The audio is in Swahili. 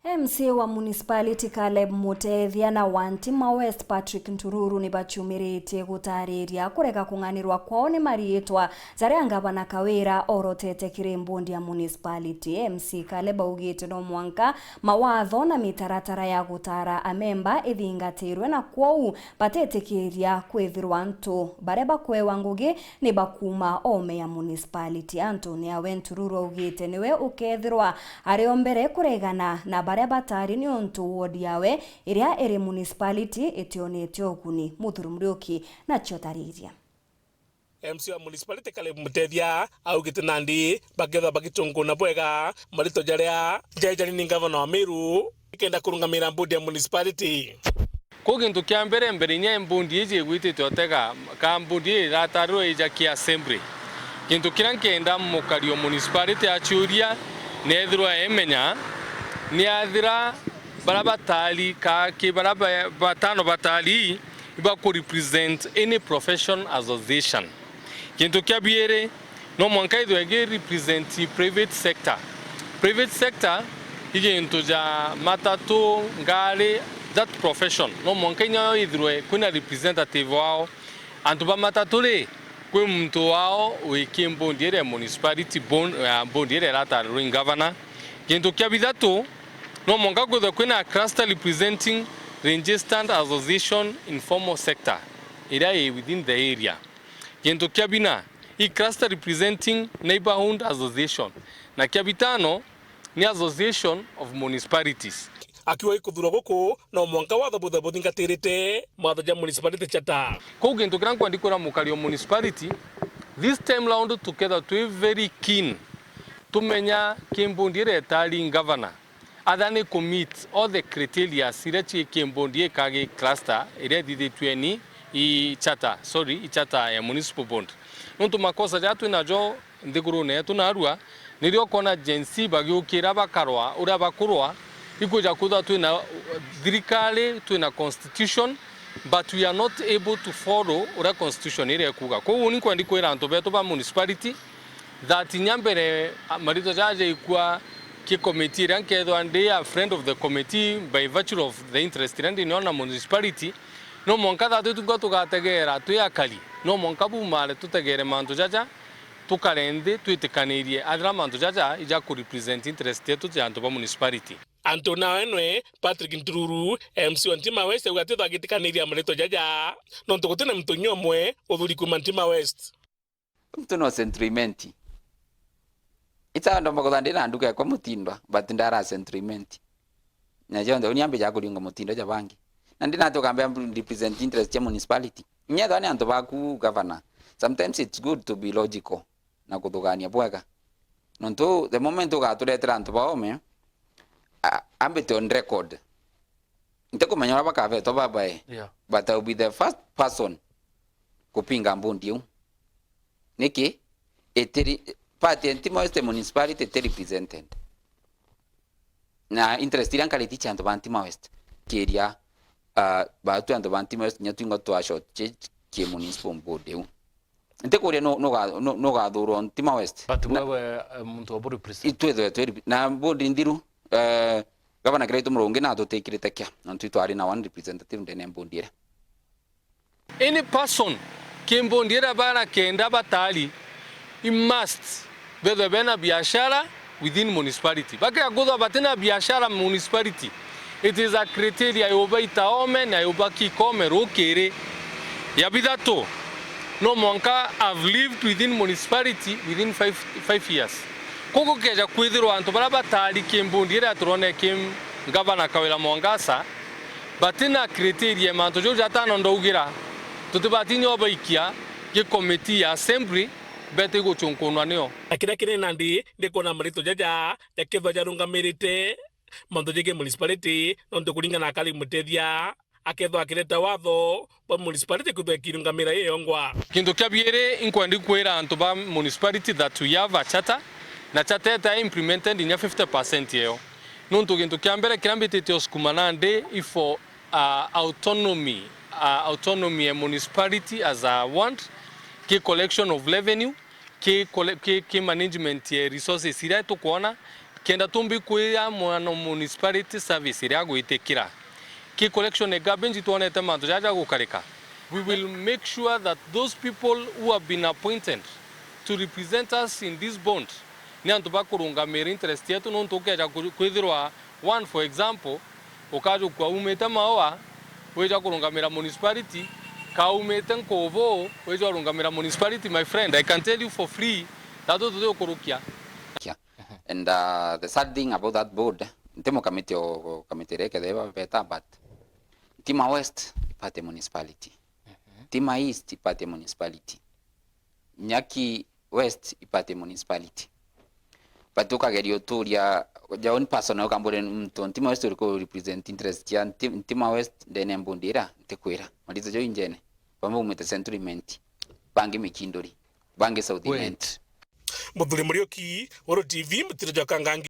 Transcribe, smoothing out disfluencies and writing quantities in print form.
MC wa municipality Caleb Mutethia na Wantima West Patrick Ntururu ni bachumiritie gutariria kureka kunganirwa kwao ni mariitwa zaria ngavana Kawira orotete kirimbundi ya municipality. MC Caleb augite no mwanka mawatho na mitaratara ya gutara amemba ithingatirwe na kwou batetekiria kwithirwa ntu baria bakwewa ngugi ni bakuma ome ya municipality. Antonia Ntururu augite niwe ukethirwa ario mbere kuregana na baria batari ni ontu wodi yawe iria ere municipality etionete oguni. Muthuru Muriuki na chotariria. MC wa municipality Caleb Mutethia augite nandi bagetha bagitunguna bwega marito jaria jajari ni governor wa Meru ikenda kurungamira mbundi ya municipality. Kugintu kia mbere nya mbundi ije gwitite otega ka mbundi ratarwo ija ki assembly. Kintu kirankenda mukario municipality achuria nethirwa emenya ni athira barabatali ka ki barabatano batali iba ku represent any profession association. Kintu kia biere no mwanka idwe ge represent private sector ige into ja matatu ngale that profession no mwanka nyayo idwe kuna representative wao antuba matatu le kwe mtu wao wikimbo ndiere municipality bondiere rata ring governor. Kintu kia bidatu no mwanka kwe kuna cluster representing registered association informal sector area within the area. Kintu kia bina i cluster representing neighborhood association na kia bitano ni association of municipalities. Akiwa ikuthura guku no mwanka watho buthe buthingatirite matho ja municipality chata ko gintu gran kwandikura mukario municipality this time round together to very keen tumenya kimbundire tali governor adani commit all the criteria sirachi kimbundie kage cluster ire diditwe ni i chata ya municipal bond nuntu makosa jatu najo ndigurune tunarua nirio kona agency bagiukira bakarwa ura bakurwa ikuja kuda tuina thirikari tuina constitution but we are not able to follow ura constitution ire kuga ko uni kwandiko ira anto beto ba municipality that nyambere marito jaje ikwa ki committee rankedo and they are friend of the committee by virtue of the interest in the municipality no monka da tu gategera tu yakali no monka bu male tutegere manto jaja tukarende tuitekanirie adra manto jaja ija ku represent interest yetu janto ba municipality. Antona enwe Patrick Ntururu MC wa Wantima West ugatethwa agitikaniria marito jaja no ntugutene mtu nyomwe uthuri ku Wantima West mtu no sentiment ita ndo magodande na nduka kwa mutindwa but ndara sentiment na jonde uniambe ja kulinga mutindo ja bangi na ndina to kambia represent interest ya municipality nyetho ani anto baku governor sometimes it's good to be logical na kuthugania bwega nonto the moment ugaturetera anto baome ambite on record nteko manyora bakave to babae but I will be the first person kupinga mbundi yu niki eteri party Wantima West municipality te represented na interest iran kale ticha anto Wantima West keria batu anto Wantima West nyatu ngoto ashot ke municipal board yu nteko re no ga duro Wantima West but wewe mtu obo represent itwe na board ndiru Governor Greito Murungi na tutekirite kya ntu twari na one representative ndene mbondire any person kimbondire bara kenda batali he must whether bena biashara within municipality baka godo batena biashara municipality it is a criteria yobaita ome na yobaki kome rokere ya bidato no monka have lived within municipality within 5 years koko keja kwithirwa antu bara batali kimbundire aturone kim governor Kawira Mwangasa batina criteria manto jo jatano ndougira tutubatinyo baikia ki committee ya assembly bete go chunkunwa nio akira kire nandi ndikona marito jaja yakeva jarungamirite manto jege municipality nonto kuringana Caleb Mutethia akethwa akireta watho wa municipality kuthwa kirungamira yongwa kintu kya biere inkwandi kwera antu ba municipality that we have a charter na charter ta implemented in 50% yeo nuntu kintu kya mbere kirambitite oskumanande ifo autonomy a municipality as a want ki collection of revenue ki management ya resources ira to kuona kenda tumbi kuya mwana municipality service ria gwitikira ki collection garbage tuonete mantu jaja gukarika. We will make sure that those people who have been appointed to represent us in this bond ni antu bakurungamira interest yetu nontu ukeja kwithirwa one for example ukaju kwa umete maoa weja kurungamira municipality ka umete nkovo weja kurungamira municipality. My friend, I can tell you for free that do kurukia. And the sad thing about that board, ntemo committee o committee reke deba beta, but Tima West ipate municipality, Tima East ipate municipality, Nyaki West ipate municipality. Patuka gerio turia ja one person o kambore mtu Tima West uliko represent interest ya Tima West dene mbundira ntekwera malizo jo injene pamwe umete centriment bangi mikindori bangi southiment Muthuri Murioki, Oro TV, mutiro Kangangi.